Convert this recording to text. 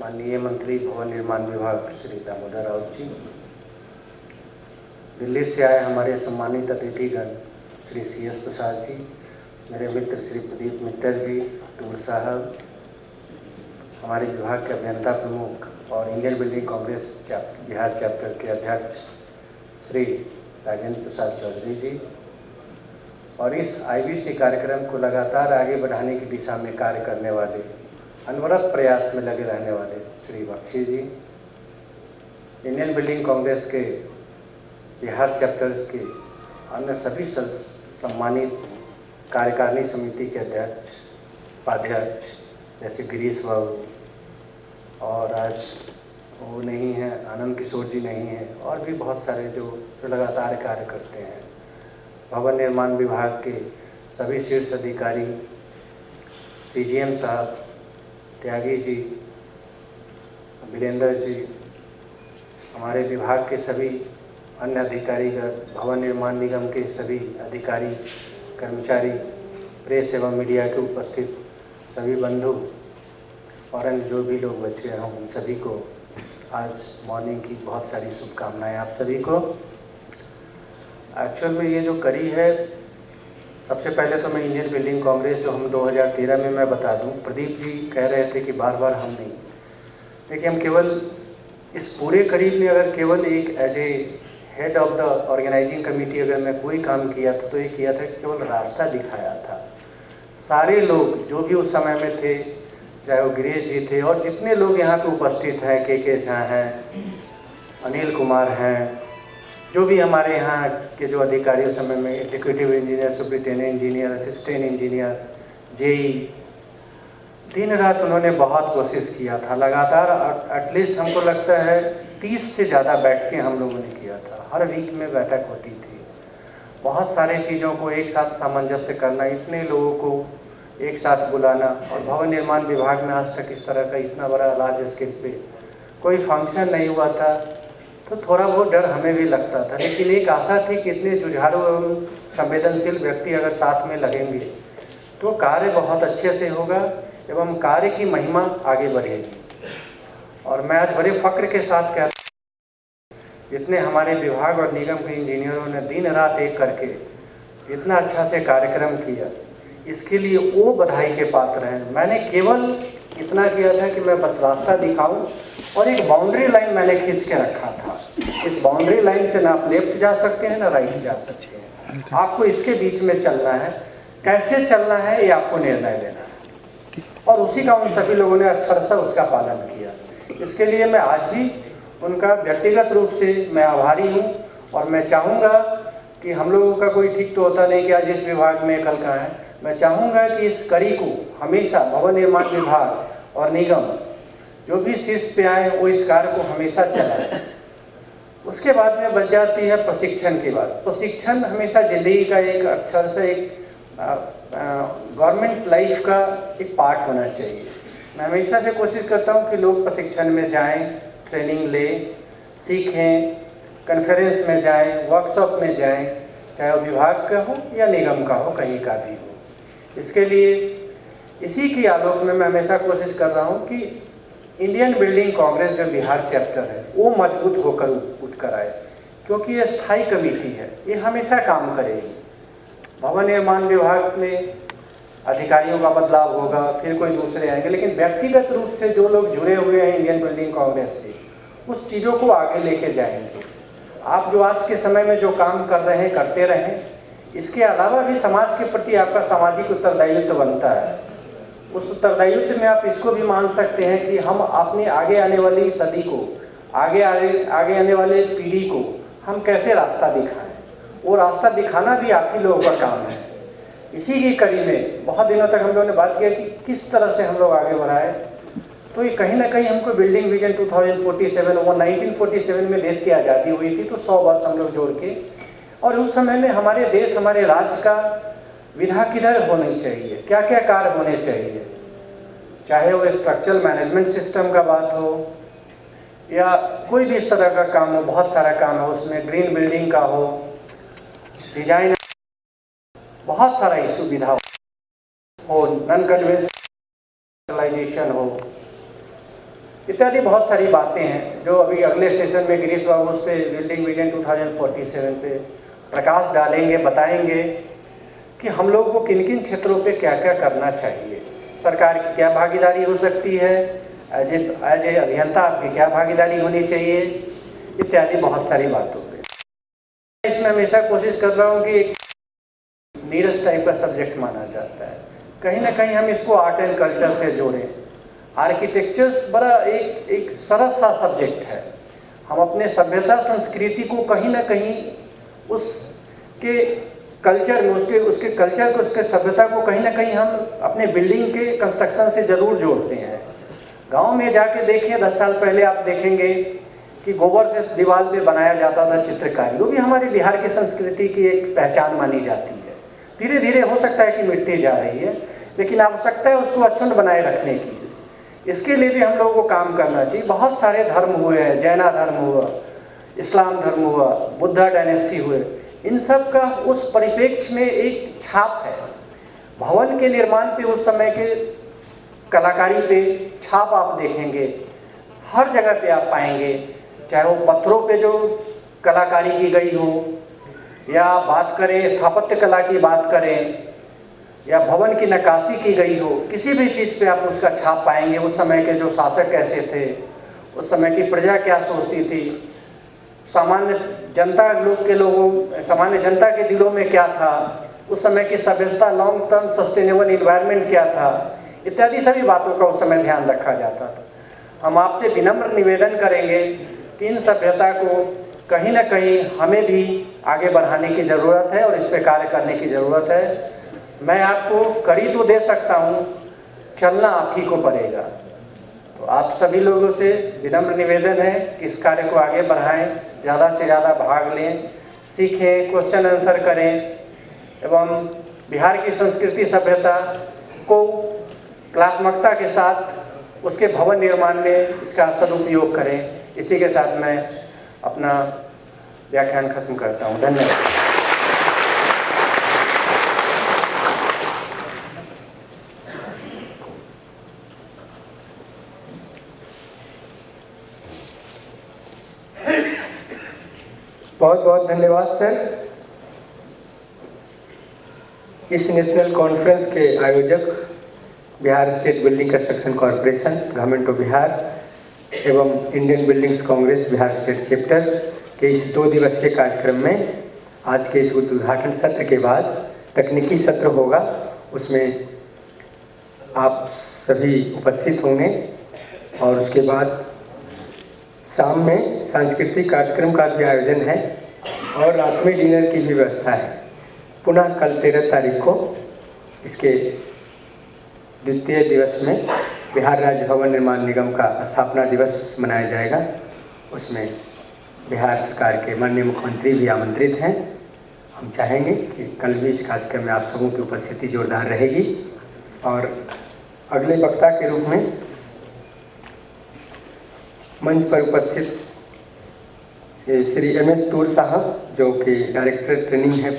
माननीय मंत्री भवन निर्माण विभाग श्री दामोदर राउत जी, दिल्ली से आए हमारे सम्मानित अतिथिगण श्री CS प्रसाद जी, मेरे मित्र श्री प्रदीप मित्तल जी, टूर साहब, हमारे विभाग के अभियंता प्रमुख और Indian building Congress Bihar chapter के अध्यक्ष श्री राजेंद्र प्रसाद चौधरी जी, और इस IBC कार्यक्रम को लगातार आगे बढ़ाने की दिशा में कार्य करने वाले, अनवरत प्रयास में लगे रहने वाले श्री बख्शी जी, इंडियन बिल्डिंग कांग्रेस के बिहार चैप्टर्स के अन्य सभी सम्मानित कार्यकारिणी समिति के अध्यक्ष, उपाध्यक्ष जैसे गिरीश बाबू, और आज वो नहीं हैं, आनंद किशोर जी नहीं हैं, और भी बहुत सारे जो लगातार कार्य करते हैं। भवन निर्माण विभाग के सभी शीर्ष अधिकारी, CGM साहब, त्यागी जी, वीरेंद्र जी, हमारे विभाग के सभी अन्य अधिकारी, भवन निर्माण निगम के सभी अधिकारी, कर्मचारी, प्रेस एवं मीडिया के उपस्थित सभी बंधु और अन्य जो भी लोग बच्चे हैं, उन सभी को आज मॉर्निंग की बहुत सारी शुभकामनाएं आप सभी को। एक्चुअल में ये जो कड़ी है, सबसे पहले तो मैं इंडियन बिल्डिंग कांग्रेस जो हम 2013 में मैं बता दूं, प्रदीप जी कह रहे थे कि बार बार हम नहीं, देखिए हम केवल इस पूरे करीब में अगर केवल एक as a head of the organising committee अगर मैं कोई काम किया तो ये किया था, केवल रास्ता दिखाया था। सारे लोग जो भी उस समय में थे, चाहे वो गिरीश जी थे और जितने लोग यहाँ पे उपस्थित हैं, के झा हैं, अनिल कुमार हैं, जो भी हमारे यहाँ के जो अधिकारी उस समय में executive engineer, superintendent engineer, assistant engineer, JE, दिन रात उन्होंने बहुत कोशिश किया था। लगातार एटलीस्ट हमको लगता है 30 से ज़्यादा बैठकें हम लोगों ने किया था। हर वीक में बैठक होती थी। बहुत सारे चीज़ों को एक साथ सामंजस्य करना, इतने लोगों को एक साथ बुलाना, और भवन निर्माण विभाग में आज तक इस तरह का इतना बड़ा लार्ज स्केल पे कोई फंक्शन नहीं हुआ था, तो थोड़ा बहुत डर हमें भी लगता था। लेकिन एक आशा थी कि इतने जुझारू एवं संवेदनशील व्यक्ति अगर साथ में लगेंगे तो कार्य बहुत अच्छे से होगा एवं कार्य की महिमा आगे बढ़ेगी। और मैं आज बड़े फक्र के साथ कहता हूँ, जितने हमारे विभाग और निगम के इंजीनियरों ने दिन रात एक करके इतना अच्छा से कार्यक्रम किया, इसके लिए वो बधाई के पात्र हैं। मैंने केवल इतना किया था कि मैं बस रास्ता दिखाऊं, और एक बाउंड्री लाइन मैंने खींच के रखा था। इस बाउंड्री लाइन से ना आप लेफ्ट जा सकते हैं ना राइट जा सकते हैं, आपको इसके बीच में चलना है। कैसे चलना है ये आपको निर्णय लेना है, और उसी का उन सभी लोगों ने अक्षर से उसका पालन किया। इसके लिए मैं आज भी उनका व्यक्तिगत रूप से मैं आभारी हूँ, और मैं चाहूँगा कि हम लोगों का कोई ठीक तो होता नहीं कि आज इस विभाग में कल का है, मैं चाहूँगा कि इस कड़ी को हमेशा भवन निर्माण विभाग और निगम जो भी शीर्ष पे आए वो इस कार्य को हमेशा चलाए। उसके बाद में बच जाती है प्रशिक्षण की बात। प्रशिक्षण हमेशा जिंदगी का एक अक्षर से एक गवर्नमेंट लाइफ का एक पार्ट होना चाहिए। मैं हमेशा से कोशिश करता हूँ कि लोग प्रशिक्षण में जाएं, ट्रेनिंग लें, सीखें, कॉन्फ्रेंस में जाएं, वर्कशॉप में जाएं, चाहे वो विभाग का हो या निगम का हो, कहीं का भी हो। इसके लिए इसी की आलोक में मैं हमेशा कोशिश कर रहा हूँ कि इंडियन बिल्डिंग कांग्रेस जो बिहार चैप्टर है वो मजबूत होकर उठकर आए, क्योंकि ये स्थायी कमेटी है, ये हमेशा काम करेगी। भवन निर्माण विभाग में अधिकारियों का बदलाव होगा, फिर कोई दूसरे आएंगे, लेकिन व्यक्तिगत रूप से जो लोग जुड़े हुए हैं इंडियन बिल्डिंग कांग्रेस से, उस चीज़ों को आगे लेके जाएंगे। आप जो आज के समय में जो काम कर रहे हैं करते रहें, इसके अलावा भी समाज के प्रति आपका सामाजिक उत्तरदायित्व बनता है। उस उत्तरदायित्व में आप इसको भी मान सकते हैं कि हम अपनी आगे आने वाली सदी को, आगे आने वाले पीढ़ी को हम कैसे रास्ता दिखाएं। वो रास्ता दिखाना भी आप ही लोगों का काम है। इसी की कड़ी में बहुत दिनों तक हम लोगों ने बात किया कि किस तरह से हम लोग आगे बढ़ाए, तो ये कहीं ना कहीं हमको बिल्डिंग विजन 2047, वो 1947 में देश की आज़ादी हुई थी, तो 100 वर्ष हम लोग जोड़ के, और उस समय में हमारे देश, हमारे राज्य का विधा किधर होनी चाहिए, क्या क्या कार्य होने चाहिए, चाहे वो स्ट्रक्चरल मैनेजमेंट सिस्टम का बात हो या कोई भी इस तरह का काम हो, बहुत सारा काम हो, उसमें ग्रीन बिल्डिंग का हो, डिजाइन, बहुत सारा सुविधा हो, नॉन कन्वेंशनलाइजेशन हो, इत्यादि बहुत सारी बातें हैं जो अभी अगले सेशन में गिरीश बाबू उस पर बिल्डिंग विजन 2047 पे प्रकाश डालेंगे, बताएंगे कि हम लोग को किन किन क्षेत्रों पे क्या क्या करना चाहिए, सरकार की क्या भागीदारी हो सकती है, एज ए अभियंता आपकी क्या भागीदारी होनी चाहिए, इत्यादि बहुत सारी बातों पे। इसमें हमेशा कोशिश कर रहा हूँ कि एक नीरस टाइप का सब्जेक्ट माना जाता है, कहीं ना कहीं हम इसको आर्ट एंड कल्चर से जोड़ें। आर्किटेक्चर्स बड़ा एक सरल सा सब्जेक्ट है। हम अपने सभ्यता संस्कृति को कहीं ना कहीं उसके कल्चर में, उसके कल्चर को, उसके सभ्यता को कहीं ना कहीं हम अपने बिल्डिंग के कंस्ट्रक्शन से ज़रूर जोड़ते हैं। गांव में जाके देखिए, 10 साल पहले आप देखेंगे कि गोबर से दीवार पे बनाया जाता था चित्रकारी, वो भी हमारे बिहार की संस्कृति की एक पहचान मानी जाती है। धीरे धीरे हो सकता है कि मिटती जा रही है, लेकिन आवश्यकता है उसको अक्षुण्ण बनाए रखने की। इसके लिए भी हम लोगों को काम करना चाहिए। बहुत सारे धर्म हुए हैं, जैना धर्म हुआ, इस्लाम धर्म हुआ, बुद्धा डायनेस्टी हुए, इन सब का उस परिप्रेक्ष्य में एक छाप है। भवन के निर्माण पे उस समय के कलाकारी पे छाप आप देखेंगे, हर जगह पे आप पाएंगे, चाहे वो पत्थरों पे जो कलाकारी की गई हो, या बात करें स्थापत्य कला की बात करें, या भवन की नक्काशी की गई हो, किसी भी चीज़ पे आप उसका छाप पाएंगे। उस समय के जो शासक कैसे थे, उस समय की प्रजा क्या सोचती थी, सामान्य जनता सामान्य जनता के दिलों में क्या था, उस समय की सभ्यता, लॉन्ग टर्म सस्टेनेबल इन्वायरमेंट क्या था, इत्यादि सभी बातों का उस समय ध्यान रखा जाता था। हम आपसे विनम्र निवेदन करेंगे कि इन सभ्यता को कहीं ना कहीं हमें भी आगे बढ़ाने की ज़रूरत है और इस पर कार्य करने की ज़रूरत है। मैं आपको कड़ी तो दे सकता हूँ, चलना आप ही को पड़ेगा। तो आप सभी लोगों से विनम्र निवेदन है कि इस कार्य को आगे बढ़ाएं, ज़्यादा से ज़्यादा भाग लें, सीखें, क्वेश्चन आंसर करें एवं बिहार की संस्कृति सभ्यता को कलात्मकता के साथ उसके भवन निर्माण में इसका सदुपयोग करें। इसी के साथ मैं अपना व्याख्यान खत्म करता हूँ। धन्यवाद। बहुत बहुत धन्यवाद सर। इस नेशनल कॉन्फ्रेंस के आयोजक Bihar state building construction corporation, government of Bihar एवं Indian buildings congress Bihar state chapter के इस 2 दिवसीय कार्यक्रम में आज के इस उद्घाटन सत्र के बाद तकनीकी सत्र होगा, उसमें आप सभी उपस्थित होंगे और उसके बाद शाम में सांस्कृतिक कार्यक्रम का भी आयोजन है और रात में डिनर की भी व्यवस्था है। पुनः कल 13 तारीख को इसके द्वितीय दिवस में बिहार राज्य भवन निर्माण निगम का स्थापना दिवस मनाया जाएगा। उसमें बिहार सरकार के माननीय मुख्यमंत्री भी आमंत्रित हैं। हम चाहेंगे कि कल भी इस कार्यक्रम में आप सबों की उपस्थिति जोरदार रहेगी। और अगले वक्ता के रूप में मंच पर उपस्थित श्री MS टूर साहब, जो कि डायरेक्टर ट्रेनिंग है